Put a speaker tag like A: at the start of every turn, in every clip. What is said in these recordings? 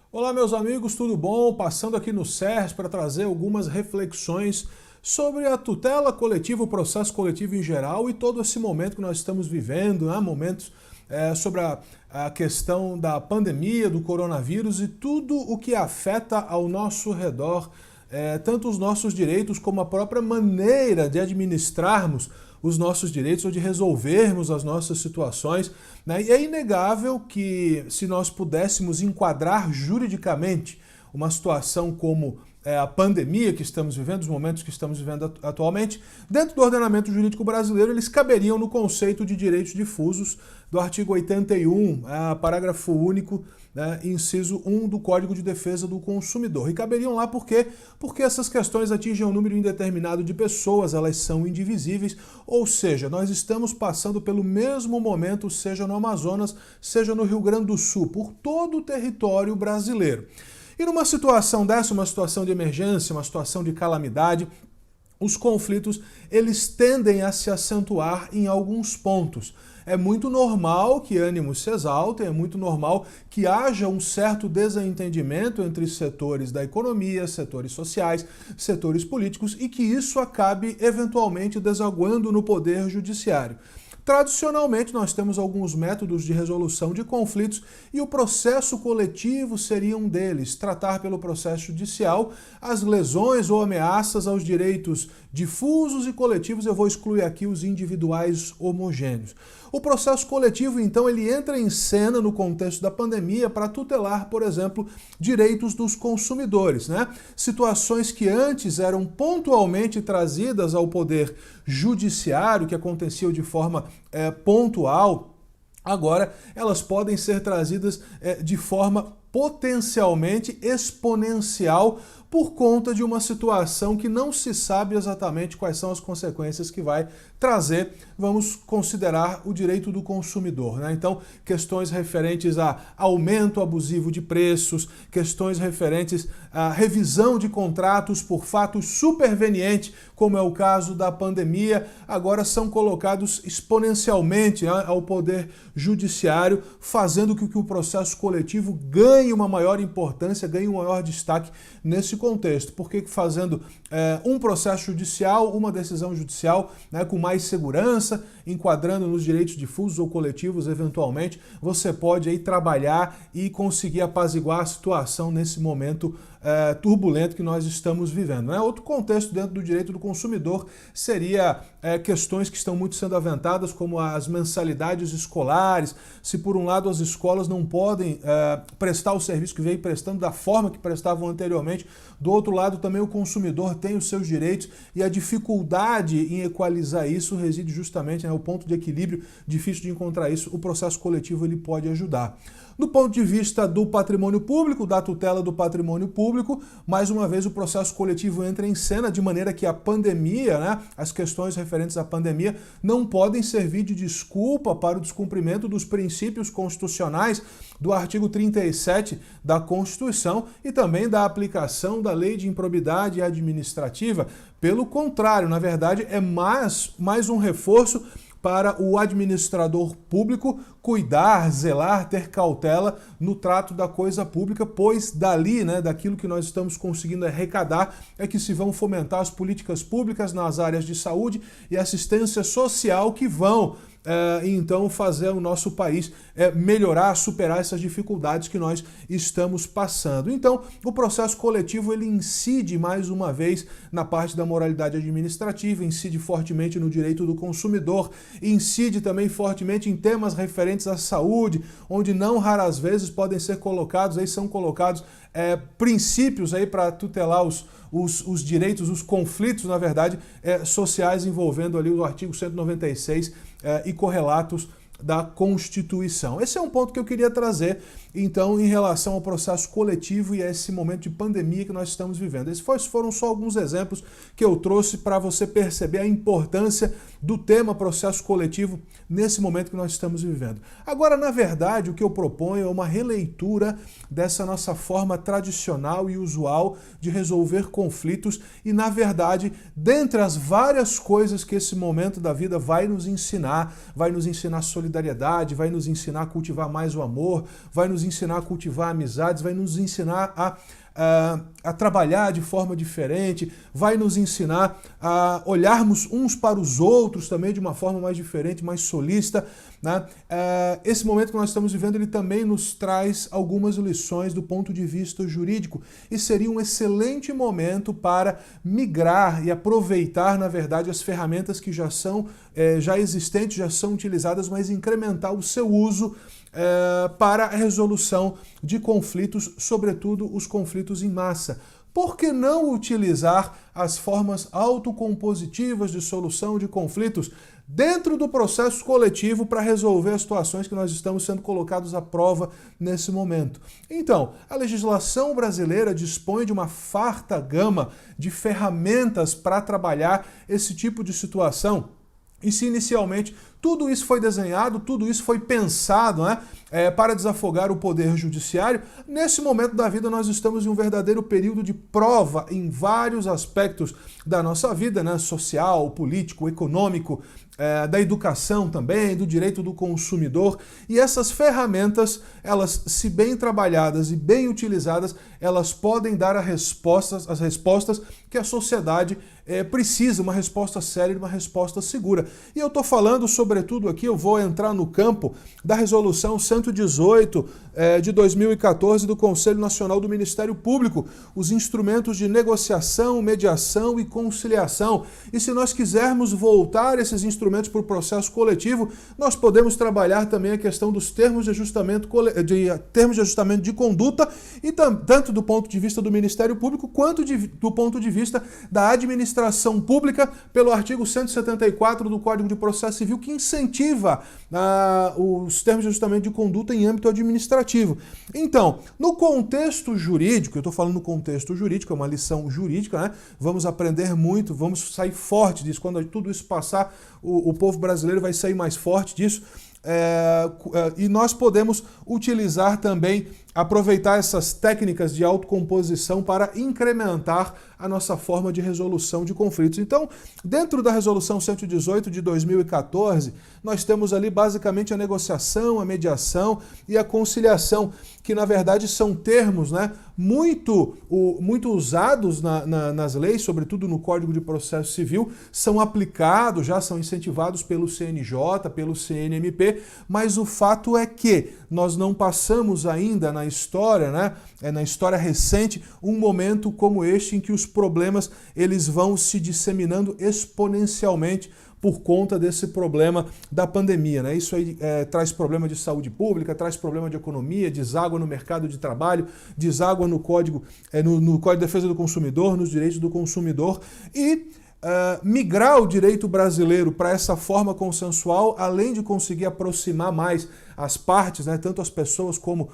A: Olá, meus amigos, tudo bom? Passando aqui no SERS para trazer algumas reflexões sobre a tutela coletiva, o processo coletivo em geral e todo esse momento que nós estamos vivendo, né? Momentos sobre a questão da pandemia, do coronavírus e tudo o que afeta ao nosso redor, tanto os nossos direitos como a própria maneira de administrarmos os nossos direitos ou de resolvermos as nossas situações, né? E é inegável que se nós pudéssemos enquadrar juridicamente uma situação como a pandemia que estamos vivendo, os momentos que estamos vivendo atualmente, dentro do ordenamento jurídico brasileiro, eles caberiam no conceito de direitos difusos do artigo 81, parágrafo único, né, inciso 1 do Código de Defesa do Consumidor. E caberiam lá por quê? Porque essas questões atingem um número indeterminado de pessoas, elas são indivisíveis, ou seja, nós estamos passando pelo mesmo momento, seja no Amazonas, seja no Rio Grande do Sul, por todo o território brasileiro. E numa situação dessa, uma situação de emergência, uma situação de calamidade, os conflitos eles tendem a se acentuar em alguns pontos. É muito normal que ânimos se exaltem, é muito normal que haja um certo desentendimento entre setores da economia, setores sociais, setores políticos e que isso acabe eventualmente desaguando no poder judiciário. Tradicionalmente, nós temos alguns métodos de resolução de conflitos e o processo coletivo seria um deles. Tratar pelo processo judicial as lesões ou ameaças aos direitos difusos e coletivos, eu vou excluir aqui os individuais homogêneos. O processo coletivo, então, ele entra em cena no contexto da pandemia para tutelar, por exemplo, direitos dos consumidores, né? Situações que antes eram pontualmente trazidas ao poder judiciário, que aconteciam de forma pontual, agora elas podem ser trazidas de forma potencialmente exponencial por conta de uma situação que não se sabe exatamente quais são as consequências que vai trazer, vamos considerar o direito do consumidor, né? Então, questões referentes a aumento abusivo de preços, questões referentes à revisão de contratos por fato superveniente, como é o caso da pandemia, agora são colocados exponencialmente, né, ao poder judiciário, fazendo com que o processo coletivo ganhe uma maior importância, ganhe um maior destaque nesse contexto. Porque fazendo um processo judicial, uma decisão judicial, né, com mais segurança, enquadrando nos direitos difusos ou coletivos, eventualmente, você pode aí trabalhar e conseguir apaziguar a situação nesse momento turbulento que nós estamos vivendo, né? Outro contexto dentro do direito do consumidor seria questões que estão muito sendo aventadas, como as mensalidades escolares. Se por um lado as escolas não podem prestar o serviço que veio prestando da forma que prestavam anteriormente, do outro lado também o consumidor tem os seus direitos e a dificuldade em equalizar isso reside justamente no ponto de equilíbrio, difícil de encontrar isso, o processo coletivo ele pode ajudar. Do ponto de vista do patrimônio público, da tutela do patrimônio público, mais uma vez o processo coletivo entra em cena de maneira que a pandemia, né, as questões referentes à pandemia não podem servir de desculpa para o descumprimento dos princípios constitucionais do artigo 37 da Constituição e também da aplicação da Lei de Improbidade Administrativa. Pelo contrário, na verdade, é mais um reforço para o administrador público cuidar, zelar, ter cautela no trato da coisa pública, pois dali, né, daquilo que nós estamos conseguindo arrecadar, é que se vão fomentar as políticas públicas nas áreas de saúde e assistência social que vão então fazer o nosso país melhorar, superar essas dificuldades que nós estamos passando. Então, o processo coletivo ele incide mais uma vez na parte da moralidade administrativa, incide fortemente no direito do consumidor, incide também fortemente em temas referentes à saúde, onde não raras vezes podem ser colocados, aí são colocados princípios aí para tutelar os direitos, os conflitos, na verdade, sociais envolvendo ali o artigo 196 e correlatos da Constituição. Esse é um ponto que eu queria trazer, então, em relação ao processo coletivo e a esse momento de pandemia que nós estamos vivendo. Esses foram só alguns exemplos que eu trouxe para você perceber a importância do tema processo coletivo nesse momento que nós estamos vivendo. Agora, na verdade, o que eu proponho é uma releitura dessa nossa forma tradicional e usual de resolver conflitos e, na verdade, dentre as várias coisas que esse momento da vida vai nos ensinar solidariedade, vai nos ensinar a cultivar mais o amor, vai nos ensinar a cultivar amizades, vai nos ensinar a trabalhar de forma diferente, vai nos ensinar a olharmos uns para os outros também de uma forma mais diferente, mais solícita, né? Esse momento que nós estamos vivendo, ele também nos traz algumas lições do ponto de vista jurídico e seria um excelente momento para migrar e aproveitar, na verdade, as ferramentas que já são já existentes, já são utilizadas, mas incrementar o seu uso para a resolução de conflitos, sobretudo os conflitos em massa. Por que não utilizar as formas autocompositivas de solução de conflitos dentro do processo coletivo para resolver as situações que nós estamos sendo colocados à prova nesse momento? Então, a legislação brasileira dispõe de uma farta gama de ferramentas para trabalhar esse tipo de situação. E se inicialmente tudo isso foi desenhado, tudo isso foi pensado, né, para desafogar o poder judiciário, nesse momento da vida nós estamos em um verdadeiro período de prova em vários aspectos da nossa vida, né, social, político, econômico, da educação também, do direito do consumidor. E essas ferramentas, elas, se bem trabalhadas e bem utilizadas, elas podem dar as respostas que a sociedade precisa, uma resposta séria, uma resposta segura. E eu estou falando, sobretudo aqui, eu vou entrar no campo da Resolução 118 de 2014 do Conselho Nacional do Ministério Público, os instrumentos de negociação, mediação e conciliação. E se nós quisermos voltar esses instrumentos para o processo coletivo, nós podemos trabalhar também a questão dos termos de ajustamento de conduta, e tanto do ponto de vista do Ministério Público, quanto do ponto de vista da administração pública, pelo artigo 174 do Código de Processo Civil, que incentiva os termos de ajustamento de conduta em âmbito administrativo. Então, no contexto jurídico, eu estou falando no contexto jurídico, é uma lição jurídica, né? Vamos aprender muito, vamos sair forte disso. Quando tudo isso passar, o povo brasileiro vai sair mais forte disso. E nós podemos utilizar também, aproveitar essas técnicas de autocomposição para incrementar a nossa forma de resolução de conflitos. Então, dentro da Resolução 118 de 2014, nós temos ali basicamente a negociação, a mediação e a conciliação, que na verdade são termos, né, muito usados nas leis, sobretudo no Código de Processo Civil, são aplicados, já são incentivados pelo CNJ, pelo CNMP, mas o fato é que nós não passamos ainda na história, né, na história recente, um momento como este em que os problemas eles vão se disseminando exponencialmente por conta desse problema da pandemia, né? Isso aí traz problema de saúde pública, traz problema de economia, deságua no mercado de trabalho, deságua no Código de Defesa do Consumidor, nos direitos do consumidor, e migrar o direito brasileiro para essa forma consensual, além de conseguir aproximar mais as partes, né, tanto as pessoas como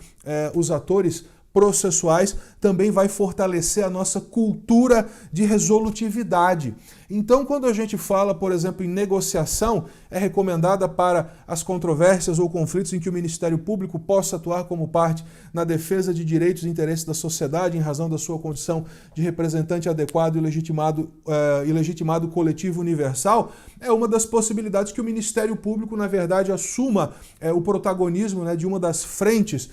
A: os atores processuais, também vai fortalecer a nossa cultura de resolutividade. Então, quando a gente fala, por exemplo, em negociação, é recomendada para as controvérsias ou conflitos em que o Ministério Público possa atuar como parte na defesa de direitos e interesses da sociedade em razão da sua condição de representante adequado e legitimado coletivo universal, é uma das possibilidades que o Ministério Público, na verdade, assuma o protagonismo, né, de uma das frentes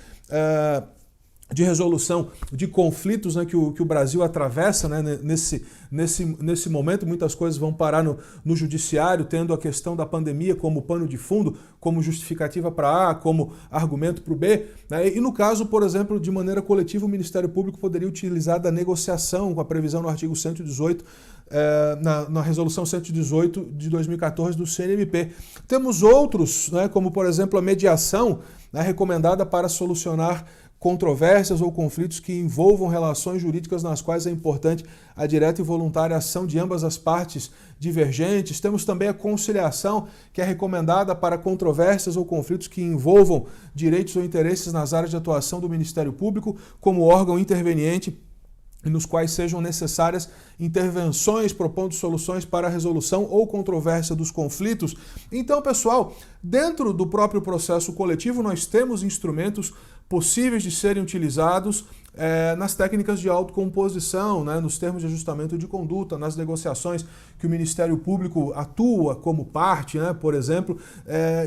A: de resolução de conflitos, né, que o Brasil atravessa, né, nesse momento. Muitas coisas vão parar no judiciário, tendo a questão da pandemia como pano de fundo, como justificativa para A, como argumento para o B, né? E no caso, por exemplo, de maneira coletiva, o Ministério Público poderia utilizar da negociação, com a previsão no artigo 118, na Resolução 118 de 2014 do CNMP. Temos outros, né, como por exemplo a mediação, né, recomendada para solucionar controvérsias ou conflitos que envolvam relações jurídicas nas quais é importante a direta e voluntária ação de ambas as partes divergentes. Temos também a conciliação, que é recomendada para controvérsias ou conflitos que envolvam direitos ou interesses nas áreas de atuação do Ministério Público como órgão interveniente e nos quais sejam necessárias intervenções propondo soluções para a resolução ou controvérsia dos conflitos. Então, pessoal, dentro do próprio processo coletivo nós temos instrumentos possíveis de serem utilizados nas técnicas de autocomposição, né, nos termos de ajustamento de conduta, nas negociações que o Ministério Público atua como parte, né, por exemplo,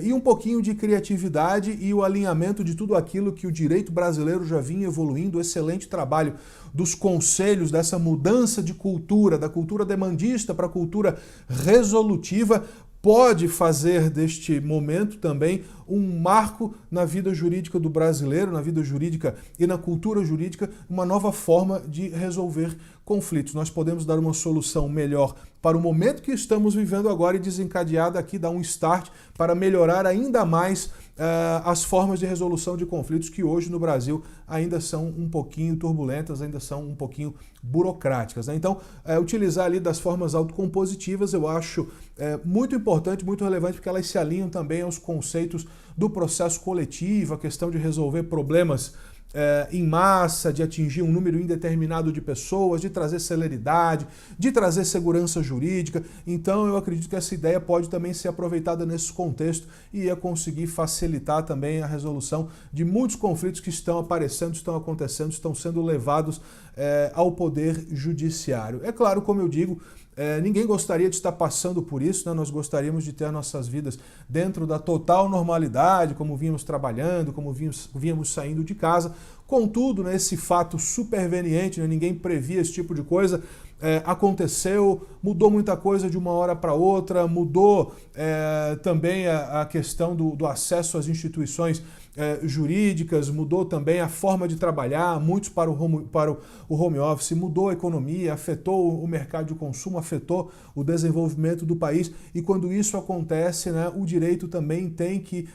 A: e um pouquinho de criatividade e o alinhamento de tudo aquilo que o direito brasileiro já vinha evoluindo, o excelente trabalho dos conselhos, dessa mudança de cultura, da cultura demandista para a cultura resolutiva, pode fazer deste momento também um marco na vida jurídica do brasileiro, na vida jurídica e na cultura jurídica, uma nova forma de resolver conflitos. Nós podemos dar uma solução melhor para o momento que estamos vivendo agora e desencadear daqui, dar um start para melhorar ainda mais as formas de resolução de conflitos que hoje no Brasil ainda são um pouquinho turbulentas, ainda são um pouquinho burocráticas, né? Então, utilizar ali das formas autocompositivas eu acho muito importante, muito relevante, porque elas se alinham também aos conceitos do processo coletivo, a questão de resolver problemas em massa, de atingir um número indeterminado de pessoas, de trazer celeridade, de trazer segurança jurídica. Então eu acredito que essa ideia pode também ser aproveitada nesse contexto e ia conseguir facilitar também a resolução de muitos conflitos que estão aparecendo, estão acontecendo, estão sendo levados ao poder judiciário. É claro, como eu digo, ninguém gostaria de estar passando por isso, né? Nós gostaríamos de ter nossas vidas dentro da total normalidade, como vínhamos trabalhando, como vínhamos saindo de casa. Contudo, né, esse fato superveniente, né, ninguém previa esse tipo de coisa, aconteceu, mudou muita coisa de uma hora para outra, mudou também a questão do acesso às instituições jurídicas, mudou também a forma de trabalhar, muitos para o home office, mudou a economia, afetou o mercado de consumo, afetou o desenvolvimento do país, e quando isso acontece, né, o direito também tem que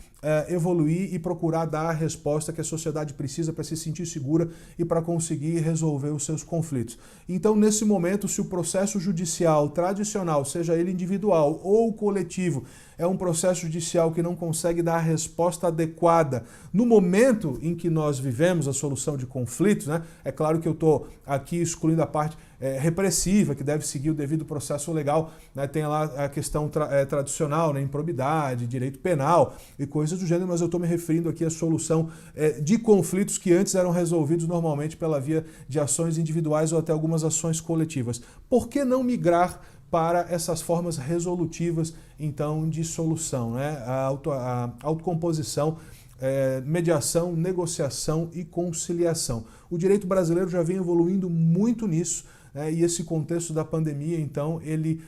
A: evoluir e procurar dar a resposta que a sociedade precisa para se sentir segura e para conseguir resolver os seus conflitos. Então, nesse momento, se o processo judicial tradicional, seja ele individual ou coletivo, é um processo judicial que não consegue dar a resposta adequada no momento em que nós vivemos a solução de conflitos, né? É claro que eu estou aqui excluindo a parte repressiva, que deve seguir o devido processo legal, né? Tem lá a questão tradicional, né? Improbidade, direito penal e coisas do gênero, mas eu estou me referindo aqui à solução de conflitos que antes eram resolvidos normalmente pela via de ações individuais ou até algumas ações coletivas. Por que não migrar para essas formas resolutivas, então, de solução, né? A autocomposição, mediação, negociação e conciliação. O direito brasileiro já vem evoluindo muito nisso, e esse contexto da pandemia, então, ele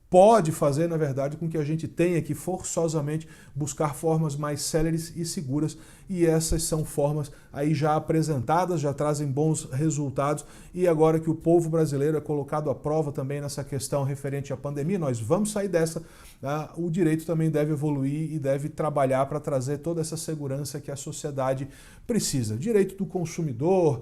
A: pode fazer, na verdade, com que a gente tenha que forçosamente buscar formas mais céleres e seguras, e essas são formas aí já apresentadas, já trazem bons resultados, e agora que o povo brasileiro é colocado à prova também nessa questão referente à pandemia, nós vamos sair dessa, o direito também deve evoluir e deve trabalhar para trazer toda essa segurança que a sociedade precisa. Direito do consumidor,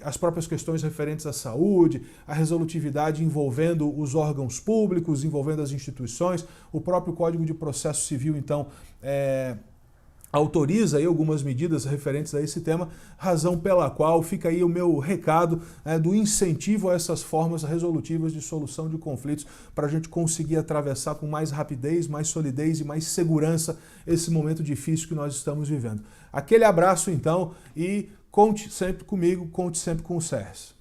A: as próprias questões referentes à saúde, a resolutividade envolvendo os órgãos públicos, envolvendo as instituições, o próprio Código de Processo Civil, então, autoriza aí algumas medidas referentes a esse tema, razão pela qual fica aí o meu recado do incentivo a essas formas resolutivas de solução de conflitos para a gente conseguir atravessar com mais rapidez, mais solidez e mais segurança esse momento difícil que nós estamos vivendo. Aquele abraço então e conte sempre comigo, conte sempre com o SERS.